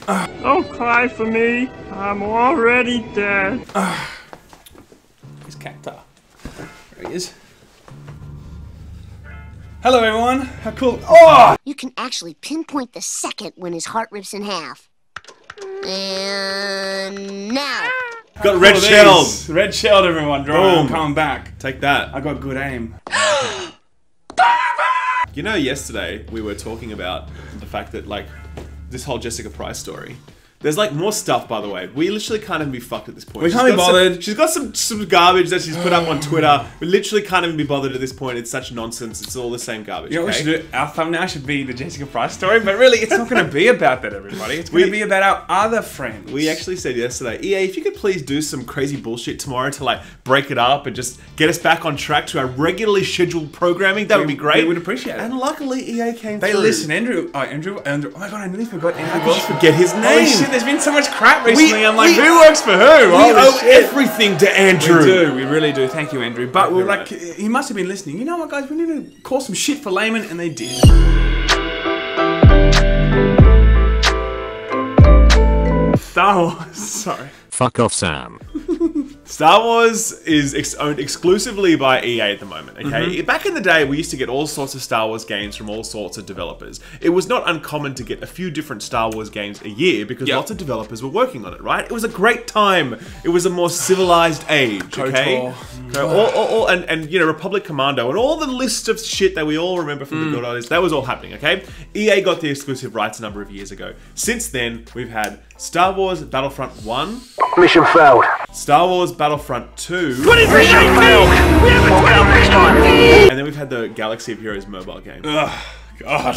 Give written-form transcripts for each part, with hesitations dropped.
Don't cry for me. I'm already dead. He's Cactar. There he is. Hello everyone. How cool. Oh! You can actually pinpoint the second when his heart rips in half. And now. Got red shelled. Red shelled, everyone. Boom. Coming back. Take that. I got good aim. You know, yesterday we were talking about the fact that, like, this whole Jessica Price story. There's like more stuff, by the way. We literally can't even be fucked at this point. We can't be bothered. She's got some garbage that she's put up on Twitter. We literally can't even be bothered at this point. It's such nonsense. It's all the same garbage. You know what we should do? Our thumbnail should be the Jessica Price story, but really, it's not going to be about that, everybody. It's going to be about our other friends. We actually said yesterday, EA, if you could please do some crazy bullshit tomorrow to like break it up and just get us back on track to our regularly scheduled programming, that would be great. We would appreciate it. And luckily, EA came through. They listen, Andrew. Oh my god, I nearly forgot Andrew. I just forget his name. Holy shit, there's been so much crap recently. I'm like, who works for who? We owe everything to Andrew. We do, we really do. Thank you, Andrew. But we're like, he must have been listening. You know what, guys? We need to call some shit for Laymen, and they did. Star Wars. Sorry. Fuck off, Sam. Star Wars is owned exclusively by EA at the moment, okay? Back in the day, we used to get all sorts of Star Wars games from all sorts of developers. It was not uncommon to get a few different Star Wars games a year because lots of developers were working on it, right? It was a great time. It was a more civilized age, okay? And you know, Republic Commando and all the list of shit that we all remember from the good old days, that was all happening, okay? EA got the exclusive rights a number of years ago. Since then, we've had Star Wars Battlefront 1. Mission failed. Star Wars Battlefront 2. Mission failed. Next time. And then we've had the Galaxy of Heroes mobile game. Ugh, God.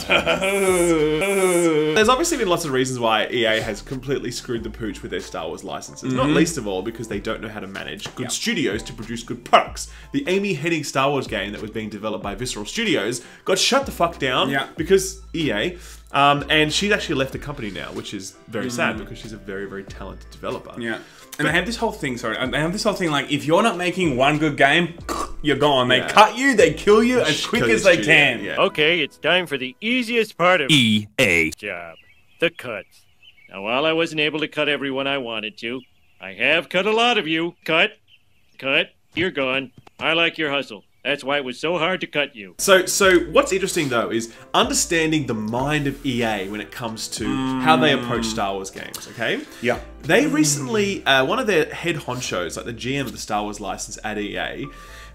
There's obviously been lots of reasons why EA has completely screwed the pooch with their Star Wars licenses. Not least of all because they don't know how to manage good studios to produce good products. The Amy Hennig Star Wars game that was being developed by Visceral Studios got shut the fuck down because EA. And she's actually left the company now, which is very sad because she's a very, very talented developer. Yeah. And they have this whole thing, they have this whole thing like, if you're not making one good game, you're gone. They cut you, they kill you as quick as they can. Yeah. Okay, it's time for the easiest part of EA job. The cuts. Now, while I wasn't able to cut everyone I wanted to, I have cut a lot of you. Cut. You're gone. I like your hustle. That's why it was so hard to cut you. So what's interesting though is understanding the mind of EA when it comes to how they approach Star Wars games, okay? Yeah. They recently, one of their head honchos, like the GM of the Star Wars license at EA,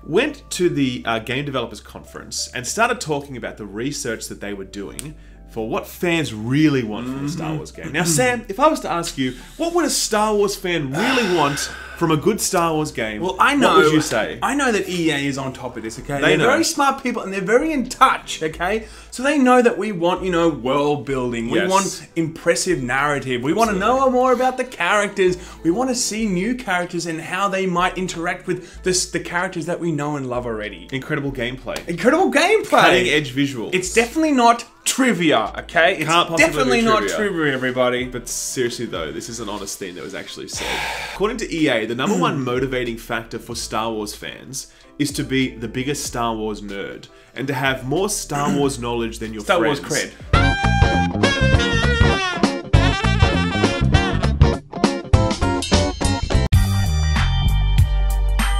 went to the Game Developers Conference and started talking about the research that they were doing for what fans really want from a Star Wars game. Now, Sam, if I was to ask you, what would a Star Wars fan really want from a good Star Wars game? Well, I know. What would you say? I know that EA is on top of this, okay? They're very smart people and they're very in touch, okay? So they know that we want, you know, world building. We want impressive narrative. We want to know more about the characters. We want to see new characters and how they might interact with the characters that we know and love already. Incredible gameplay. Incredible gameplay. Cutting edge visuals. It's definitely not trivia, okay? It's definitely not trivia, everybody. But seriously though, this is an honest thing that was actually said. According to EA, the number one motivating factor for Star Wars fans is to be the biggest Star Wars nerd and to have more Star Wars knowledge than your friends. Star Wars cred.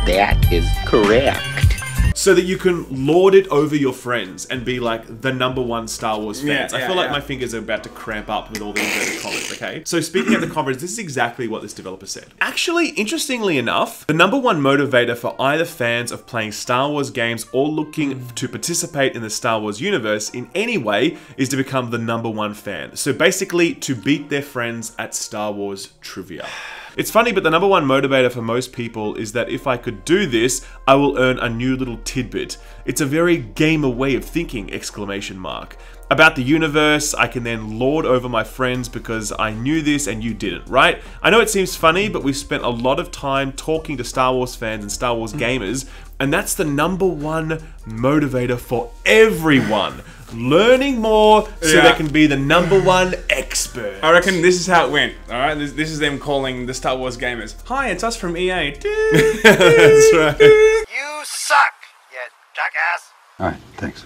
That is correct. So that you can lord it over your friends and be like the #1 Star Wars fans. I feel like my fingers are about to cramp up with all the inverted commas, okay? So speaking at the conference, this is exactly what this developer said. Actually, interestingly enough, the #1 motivator for either fans of playing Star Wars games or looking to participate in the Star Wars universe in any way is to become the #1 fan. So basically, to beat their friends at Star Wars trivia. It's funny, but the #1 motivator for most people is that if I could do this, I will earn a new little tidbit. It's a very gamer way of thinking, exclamation mark. About the universe, I can then lord over my friends because I knew this and you didn't, right? I know it seems funny, but we've spent a lot of time talking to Star Wars fans and Star Wars gamers, and that's the #1 motivator for everyone. Learning more so they can be the #1 expert. I reckon this is how it went, alright? This is them calling the Star Wars gamers. Hi, it's us from EA. That's right. You suck, you jackass. Alright, thanks.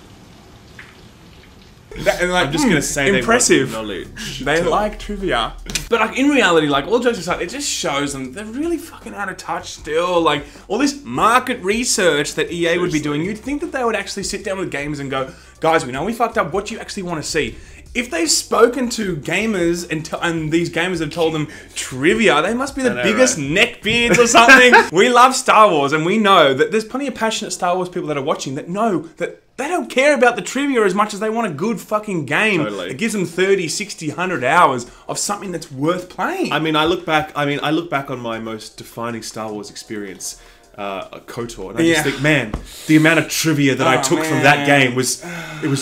And like, I'm just gonna say impressive. They want knowledge. They like trivia. But like in reality, like all jokes aside, it just shows them they're really fucking out of touch still. Like all this market research that EA would be doing, you'd think that they would actually sit down with gamers and go, guys, we know we fucked up. What do you actually want to see? If they've spoken to gamers and these gamers have told them trivia, they must be the biggest neckbeards or something. We love Star Wars, and we know that there's plenty of passionate Star Wars people that are watching that know that they don't care about the trivia as much as they want a good fucking game. Totally. It gives them 30, 60, 100 hours of something that's worth playing. I look back on my most defining Star Wars experience, KOTOR, and I just think, man, the amount of trivia that I took from that game was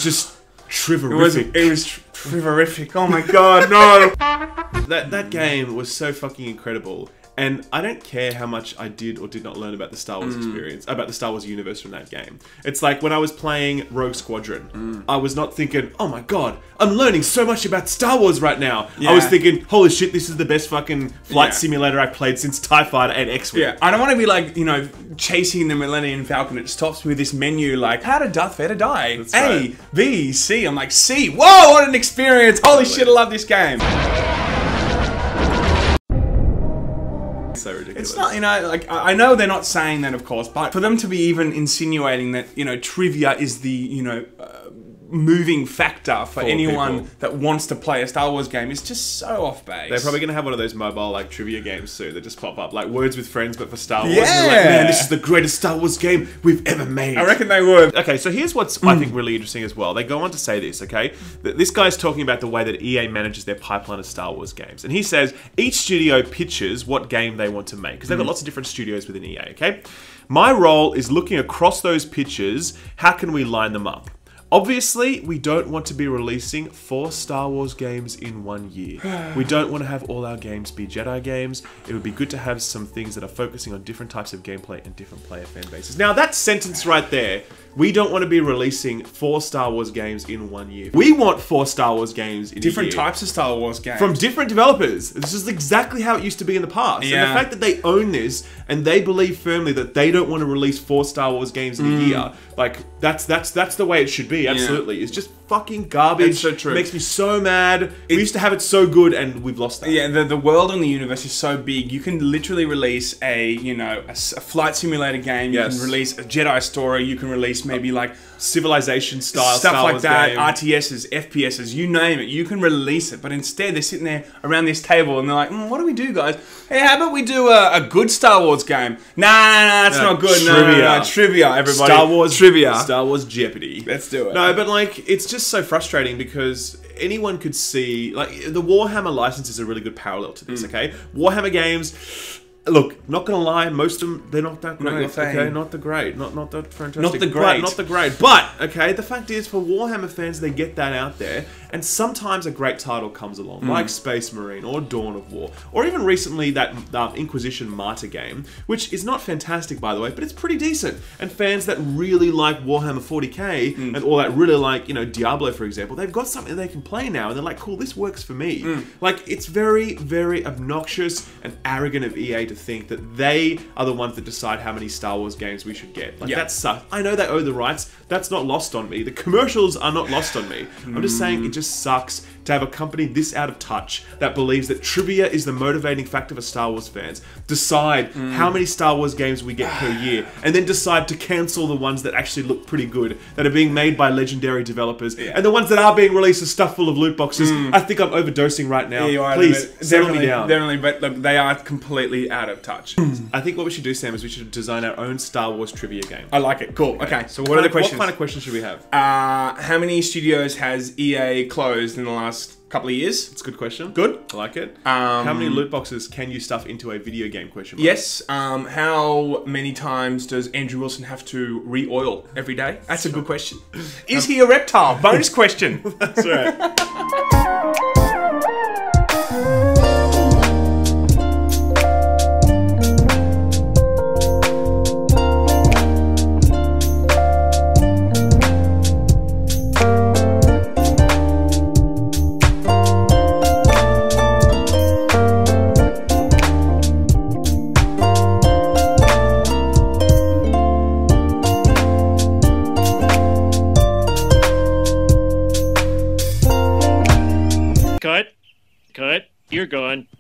just triverific. It was triverific. Oh my god, no! That game was so fucking incredible. And I don't care how much I did or did not learn about the Star Wars experience, about the Star Wars universe from that game. It's like when I was playing Rogue Squadron, I was not thinking, oh my god, I'm learning so much about Star Wars right now. Yeah. I was thinking, holy shit, this is the best fucking flight simulator I've played since TIE Fighter and X-Wing. Yeah, I don't want to be like, you know, chasing the Millennium Falcon. It stops with this menu like, how did Darth Vader die? That's A, right. B, C. I'm like, C. Whoa, what an experience. Holy shit, I love this game. So ridiculous. It's not, you know, like, I know they're not saying that, of course, but for them to be even insinuating that, you know, trivia is the, you know, moving factor for anyone people that wants to play a Star Wars game is just so off base. They're probably going to have one of those mobile, like, trivia games soon that just pop up, like Words with Friends, but for Star Wars. Yeah! And they're like, man, this is the greatest Star Wars game we've ever made. I reckon they would. Okay, so here's what's, I think, really interesting as well. They go on to say this, okay? This guy's talking about the way that EA manages their pipeline of Star Wars games. And he says, each studio pitches what game they want to make, because they've got lots of different studios within EA, okay? My role is looking across those pitches, how can we line them up? Obviously, we don't want to be releasing 4 Star Wars games in 1 year. We don't want to have all our games be Jedi games. It would be good to have some things that are focusing on different types of gameplay and different player fan bases. Now, that sentence right there, we don't want to be releasing 4 Star Wars games in 1 year. We want 4 Star Wars games in Different a year. types of Star Wars games. From different developers. This is exactly how it used to be in the past. Yeah. And the fact that they own this and they believe firmly that they don't want to release 4 Star Wars games in a year, like that's the way it should be. Absolutely, it's just fucking garbage. It's so true. It makes me so mad. We used to have it so good, and we've lost that. Yeah, the world and the universe is so big. You can literally release a flight simulator game. You can release a Jedi story. You can release maybe like Civilization style stuff Star like Wars that. game. RTSs, FPSs, you name it. You can release it, but instead they're sitting there around this table and they're like, what do we do, guys? Hey, how about we do a good Star Wars game? Nah, it's not good. No, trivia, everybody. Star Wars trivia. Star Wars Jeopardy. Let's do it. No, but like, it's just so frustrating because anyone could see, like, the Warhammer license is a really good parallel to this, okay? Warhammer games, look, not gonna lie, most of them, they're not that great. Not your thing. Okay, not the great, not the fantastic. Not the great. Not the great. But, okay, the fact is, for Warhammer fans, they get that out there, and sometimes a great title comes along, like Space Marine, or Dawn of War, or even recently that Inquisition Martyr game, which is not fantastic, by the way, but it's pretty decent. And fans that really like Warhammer 40k, and all that really like, you know, Diablo, for example, they've got something they can play now, and they're like, cool, this works for me. Like, it's very, very obnoxious and arrogant of EA to think that they are the ones that decide how many Star Wars games we should get. Like, that sucks. I know they own the rights. That's not lost on me. The commercials are not lost on me. I'm just saying it just sucks to have a company this out of touch that believes that trivia is the motivating factor for Star Wars fans. Decide how many Star Wars games we get per year, and then decide to cancel the ones that actually look pretty good, that are being made by legendary developers, and the ones that are being released are stuff full of loot boxes. I think I'm overdosing right now. Yeah, you are. Please, settle me down. Definitely, but look, they are completely out of touch. I think what we should do, Sam, is we should design our own Star Wars trivia game. I like it. Cool. Okay, so what are the questions? What kind of questions should we have? How many studios has EA closed in the last couple of years? It's a good question. Good. I like it. How many loot boxes can you stuff into a video game question mark? Yes. How many times does Andrew Wilson have to re-oil every day? That's a good question. Is he a reptile? Bonus question. That's right. Cut. You're gone.